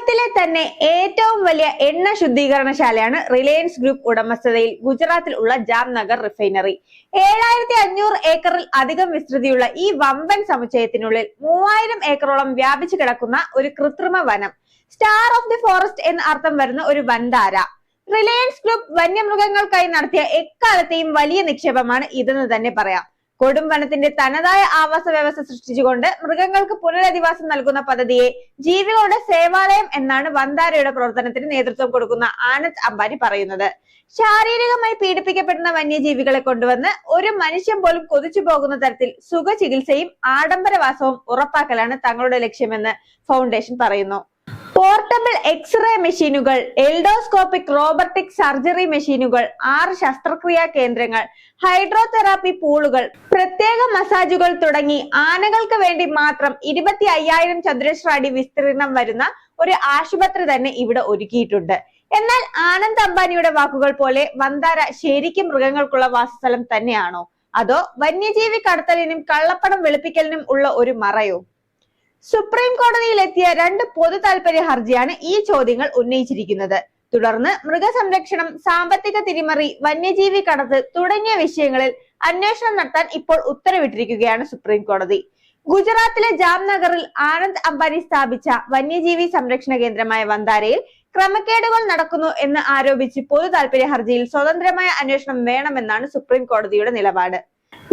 ലോകത്തിലെ തന്നെ ഏറ്റവും വലിയ എണ്ണ ശുദ്ധീകരണശാലയാണ് റിലയൻസ് ഗ്രൂപ്പ് ഉടമസ്ഥതയിൽ ഗുജറാത്തിൽ ഉള്ള ജാംനഗർ റിഫൈനറി. 7500 ഏക്കറിൽ അധികം വിസ്തൃതിയുള്ള ഈ വമ്പൻ സമുച്ചയത്തിനുള്ളിൽ 3000 ഏക്കറോളം വ്യാപിച്ചു കിടക്കുന്ന ഒരു കൃത്രിമ വനം, സ്റ്റാർ ഓഫ് ദി ഫോറസ്റ്റ് എന്ന് അർത്ഥം വരുന്ന ഒരു വൻധാര. റിലയൻസ് ഗ്രൂപ്പ് വന്യമൃഗങ്ങൾക്കായി നടത്തിയ എക്കാലത്തെയും വലിയ നിക്ഷേപമാണ് ഇതെന്ന് തന്നെ പറയാം. കൊടും വനത്തിന്റെ തനതായ ആവാസ വ്യവസ്ഥ സൃഷ്ടിച്ചുകൊണ്ട് മൃഗങ്ങൾക്ക് പുനരധിവാസം നൽകുന്ന പദ്ധതിയെ ജീവികളുടെ സേവാലയം എന്നാണ് വൻധാരയുടെ പ്രവർത്തനത്തിന് നേതൃത്വം കൊടുക്കുന്ന ആനന്ദ് അംബാനി പറയുന്നത്. ശാരീരികമായി പീഡിപ്പിക്കപ്പെടുന്ന വന്യജീവികളെ കൊണ്ടുവന്ന് ഒരു മനുഷ്യൻ പോലും കൊതിച്ചു പോകുന്ന തരത്തിൽ സുഖചികിത്സയും ആഡംബരവാസവും ഉറപ്പാക്കലാണ് തങ്ങളുടെ ലക്ഷ്യമെന്ന് ഫൗണ്ടേഷൻ പറയുന്നു. പോർട്ടബിൾ എക്സ്റേ മെഷീനുകൾ, എൽഡോസ്കോപ്പിക് റോബോട്ടിക് സർജറി മെഷീനുകൾ, 6 ശസ്ത്രക്രിയാ കേന്ദ്രങ്ങൾ, ഹൈഡ്രോതെറാപ്പി പൂളുകൾ, പ്രത്യേക മസാജുകൾ തുടങ്ങി ആനകൾക്ക് വേണ്ടി മാത്രം 25,000 ചതുരശ്ര അടി വിസ്തീർണം വരുന്ന ഒരു ആശുപത്രി തന്നെ ഇവിടെ ഒരുക്കിയിട്ടുണ്ട്. എന്നാൽ ആനന്ദ് അംബാനിയുടെ വാക്കുകൾ പോലെ വൻധാര ശരിക്കും മൃഗങ്ങൾക്കുള്ള വാസസ്ഥലം തന്നെയാണോ, അതോ വന്യജീവി കടത്തലിനും കള്ളപ്പണം വെളുപ്പിക്കലിനും ഉള്ള ഒരു മറയോ? സുപ്രീം കോടതിയിലെത്തിയ 2 പൊതു താൽപര്യ ഹർജിയാണ് ഈ ചോദ്യങ്ങൾ ഉന്നയിച്ചിരിക്കുന്നത്. തുടർന്ന് മൃഗസംരക്ഷണം, സാമ്പത്തിക തിരിമറി, വന്യജീവി കടത്ത് തുടങ്ങിയ വിഷയങ്ങളിൽ അന്വേഷണം നടത്താൻ ഇപ്പോൾ ഉത്തരവിട്ടിരിക്കുകയാണ് സുപ്രീം കോടതി. ഗുജറാത്തിലെ ജാംനഗറിൽ ആനന്ദ് അംബാനി സ്ഥാപിച്ച വന്യജീവി സംരക്ഷണ കേന്ദ്രമായ വൻധാരയിൽ ക്രമക്കേടുകൾ നടക്കുന്നു എന്ന് ആരോപിച്ച് പൊതു താൽപര്യ ഹർജിയിൽ സ്വതന്ത്രമായ അന്വേഷണം വേണമെന്നാണ് സുപ്രീം കോടതിയുടെ നിലപാട്.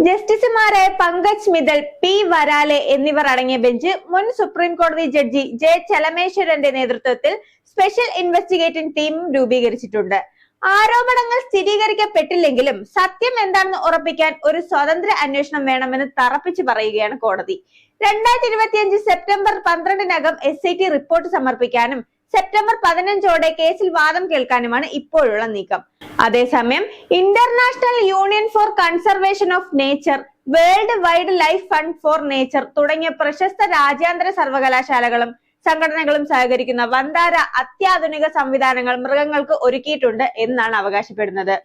ജസ്റ്റിസുമാരായ പങ്കജ് മിത്തൽ, പി വരാലെ എന്നിവർ അടങ്ങിയ ബെഞ്ച് മുൻ സുപ്രീം കോടതി ജഡ്ജി ജെ ചലമേശ്വരന്റെ നേതൃത്വത്തിൽ സ്പെഷ്യൽ ഇൻവെസ്റ്റിഗേറ്റിംഗ് ടീമും രൂപീകരിച്ചിട്ടുണ്ട്. ആരോപണങ്ങൾ സ്ഥിരീകരിക്കപ്പെട്ടില്ലെങ്കിലും സത്യം എന്താണെന്ന് ഉറപ്പിക്കാൻ ഒരു സ്വതന്ത്ര അന്വേഷണം വേണമെന്ന് തറപ്പിച്ചു പറയുകയാണ് കോടതി. 2025 സെപ്റ്റംബർ 12-നകം SIT റിപ്പോർട്ട് സമർപ്പിക്കാനും സെപ്റ്റംബർ 15ഓടെ കേസിൽ വാദം കേൾക്കാനുമാണ് ഇപ്പോഴുള്ള നീക്കം. അതേസമയം International Union for Conservation of Nature, World Wide Life Fund for Nature തുടങ്ങിയ പ്രശസ്ത രാജ്യാന്തര സർവകലാശാലകളും സംഘടനകളും സഹകരിക്കുന്ന വൻധാര അത്യാധുനിക സംവിധാനങ്ങൾ മൃഗങ്ങൾക്ക് ഒരുക്കിയിട്ടുണ്ട് എന്നാണ് അവകാശപ്പെടുന്നത്.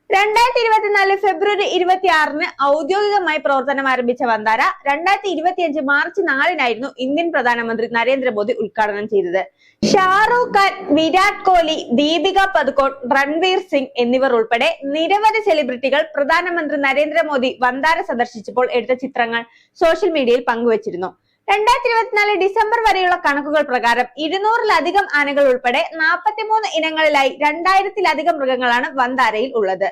2024 ഫെബ്രുവരി 26-ന് ഔദ്യോഗികമായി പ്രവർത്തനം ആരംഭിച്ച വൻധാര 2025 മാർച്ച് 4-നായിരുന്നു ഇന്ത്യൻ പ്രധാനമന്ത്രി നരേന്ദ്രമോദി ഉദ്ഘാടനം ചെയ്തത്. ഷാറൂഖ് ഖാൻ, വിരാട് കോഹ്ലി, ദീപിക പദുക്കോൺ, രൺവീർ സിംഗ് എന്നിവർ ഉൾപ്പെടെ നിരവധി സെലിബ്രിറ്റികൾ പ്രധാനമന്ത്രി നരേന്ദ്രമോദി വൻധാര സന്ദർശിച്ചപ്പോൾ എടുത്ത ചിത്രങ്ങൾ സോഷ്യൽ മീഡിയയിൽ പങ്കുവച്ചിരുന്നു. 2024 ഡിസംബർ വരെയുള്ള കണക്കുകൾ പ്രകാരം 200-ലധികം ആനകൾ ഉൾപ്പെടെ 43 ഇനങ്ങളിലായി 2000-ലധികം മൃഗങ്ങളാണ് വൻധാരയിൽ ഉള്ളത്.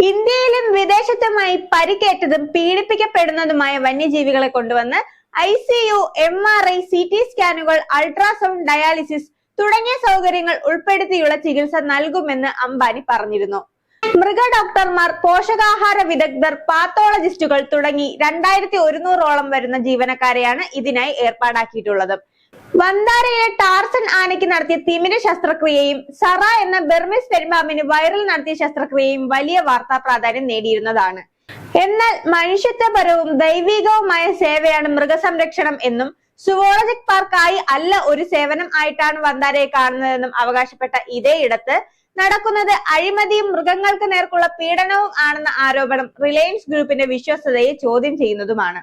ഇന്ത്യയിലും വിദേശത്തുമായി പരിക്കേറ്റതും പീഡിപ്പിക്കപ്പെടുന്നതുമായ വന്യജീവികളെ കൊണ്ടുവന്ന് ICU, MRI, CT സ്കാനുകൾ, അൾട്രാസൗണ്ട്, ഡയാലിസിസ് തുടങ്ങിയ സൗകര്യങ്ങൾ ഉൾപ്പെടുത്തിയുള്ള ചികിത്സ നൽകുമെന്ന് അംബാനി പറഞ്ഞിരുന്നു. മൃഗ ഡോക്ടർമാർ, പോഷകാഹാര വിദഗ്ധർ, പാത്തോളജിസ്റ്റുകൾ തുടങ്ങി 2100ഓളം വരുന്ന ജീവനക്കാരെയാണ് ഇതിനായി ഏർപ്പാടാക്കിയിട്ടുള്ളത്. വൻധാരയിലെ ടാർസൻ ആനയ്ക്ക് നടത്തിയ തിമിര ശസ്ത്രക്രിയയും സറ എന്ന ബർമീസ് പെരുമ്പാമ്പിന് വൈറൽ നടത്തിയ ശസ്ത്രക്രിയയും വലിയ വാർത്താ പ്രാധാന്യം നേടിയിരുന്നതാണ്. എന്നാൽ മനുഷ്യത്വപരവും ദൈവികവുമായ സേവയാണ് മൃഗസംരക്ഷണം എന്നും സുവോളജിക് പാർക്കായി അല്ല ഒരു സേവനം ആയിട്ടാണ് വൻധാരയെ കാണുന്നതെന്നും അവകാശപ്പെട്ട ഇതേയിടത്ത് നടക്കുന്നത് അഴിമതിയും മൃഗങ്ങൾക്ക് നേർക്കുള്ള പീഡനവും ആണെന്ന ആരോപണം റിലയൻസ് ഗ്രൂപ്പിന്റെ വിശ്വസ്തതയെ ചോദ്യം ചെയ്യുന്നതുമാണ്.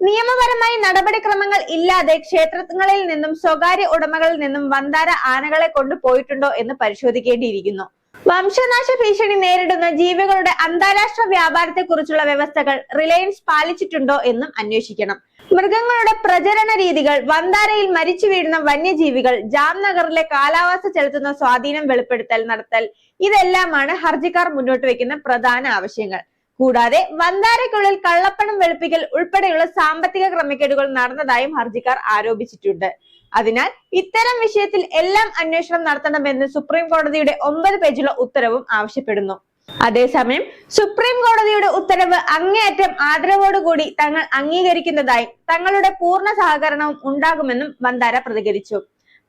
നിയമപരമായി നടപടിക്രമങ്ങൾ ഇല്ലാതെ ക്ഷേത്രങ്ങളിൽ നിന്നും സ്വകാര്യ ഉടമകളിൽ നിന്നും വൻധാര ആനകളെ കൊണ്ടുപോയിട്ടുണ്ടോ എന്ന് പരിശോധിക്കേണ്ടിയിരിക്കുന്നു. വംശനാശ ഭീഷണി നേരിടുന്ന ജീവികളുടെ അന്താരാഷ്ട്ര വ്യാപാരത്തെക്കുറിച്ചുള്ള വ്യവസ്ഥകൾ റിലയൻസ് പാലിച്ചിട്ടുണ്ടോ എന്നും അന്വേഷിക്കണം. മൃഗങ്ങളുടെ പ്രചരണ രീതികൾ, വൻധാരയിൽ മരിച്ചു വീഴുന്ന വന്യജീവികൾ, ജാംനഗറിലെ കാലാവസ്ഥ ചെലുത്തുന്ന സ്വാധീനം വെളിപ്പെടുത്തൽ നടത്തൽ, ഇതെല്ലാമാണ് ഹർജിക്കാർ മുന്നോട്ട് വെക്കുന്ന പ്രധാന ആവശ്യങ്ങൾ. കൂടാതെ വൻധാരയ്ക്കുള്ളിൽ കള്ളപ്പണം വെളുപ്പിക്കൽ ഉൾപ്പെടെയുള്ള സാമ്പത്തിക ക്രമക്കേടുകൾ നടന്നതായും ഹർജിക്കാർ ആരോപിച്ചിട്ടുണ്ട്. അതിനാൽ ഇത്തരം വിഷയത്തിൽ എല്ലാം അന്വേഷണം നടത്തണമെന്ന് സുപ്രീം കോടതിയുടെ 9 പേജുള്ള ഉത്തരവും ആവശ്യപ്പെടുന്നു. അതേസമയം സുപ്രീം കോടതിയുടെ ഉത്തരവ് അങ്ങേയറ്റം ആദരവോടുകൂടി തങ്ങൾ അംഗീകരിക്കുന്നതായും തങ്ങളുടെ പൂർണ്ണ സഹകരണവും ഉണ്ടാകുമെന്നും വൻധാര പ്രതികരിച്ചു.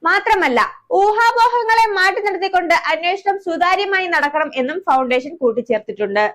മാത്രമല്ല, ഊഹാപോഹങ്ങളെ മാറ്റി നിർത്തിക്കൊണ്ട് അന്വേഷണം സുതാര്യമായി നടക്കണം എന്നും ഫൗണ്ടേഷൻ കൂട്ടിച്ചേർത്തിട്ടുണ്ട്.